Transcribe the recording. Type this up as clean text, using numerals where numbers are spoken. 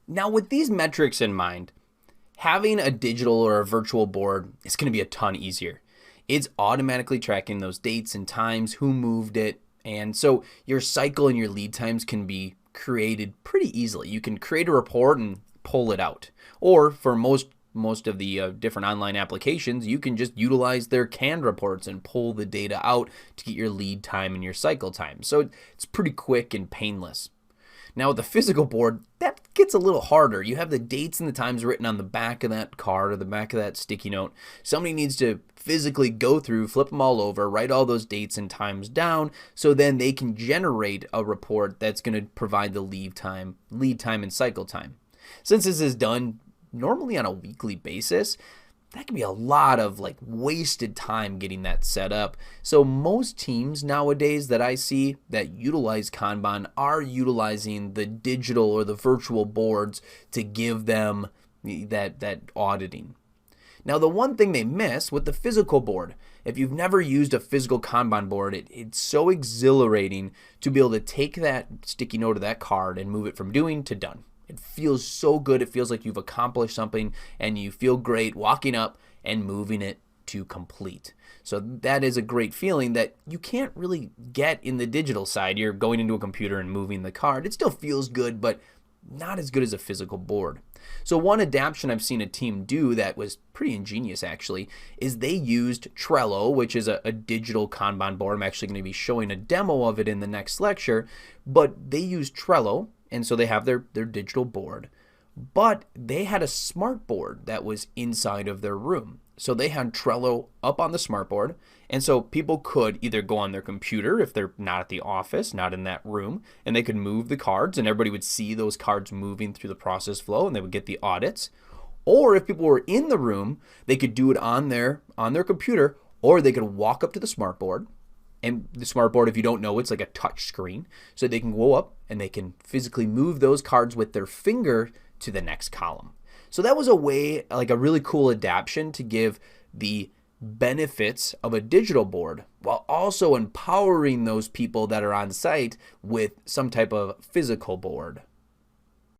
Now, with these metrics in mind, having a digital or a virtual board is going to be a ton easier. It's automatically tracking those dates and times, who moved it, and so your cycle and your lead times can be created pretty easily. You can create a report and pull it out. Or for most of the different online applications, you can just utilize their canned reports and pull the data out to get your lead time and your cycle time. So it's pretty quick and painless. Now with the physical board, that gets a little harder. You have the dates and the times written on the back of that card or the back of that sticky note. Somebody needs to physically go through, flip them all over, write all those dates and times down, so then they can generate a report that's going to provide the lead time and cycle time. Since this is done normally on a weekly basis, that can be a lot of wasted time getting that set up. So most teams nowadays that I see that utilize Kanban are utilizing the digital or the virtual boards to give them that auditing. Now the one thing they miss with the physical board, if you've never used a physical Kanban board, it's so exhilarating to be able to take that sticky note of that card and move it from doing to done. It feels so good. It feels like you've accomplished something and you feel great walking up and moving it to complete. So that is a great feeling that you can't really get in the digital side. You're going into a computer and moving the card. It still feels good, but not as good as a physical board. So one adaptation I've seen a team do that was pretty ingenious actually is they used Trello, which is a digital Kanban board. I'm actually going to be showing a demo of it in the next lecture, but they used Trello. And so they have their digital board, but they had a smart board that was inside of their room. So they had Trello up on the smart board. And so people could either go on their computer if they're not at the office, not in that room, and they could move the cards and everybody would see those cards moving through the process flow and they would get the audits. Or if people were in the room, they could do it on their computer, or they could walk up to the smart board. And the smart board, if you don't know, it's like a touch screen. So they can go up and they can physically move those cards with their finger to the next column. So that was a way, like a really cool adaptation to give the benefits of a digital board while also empowering those people that are on site with some type of physical board.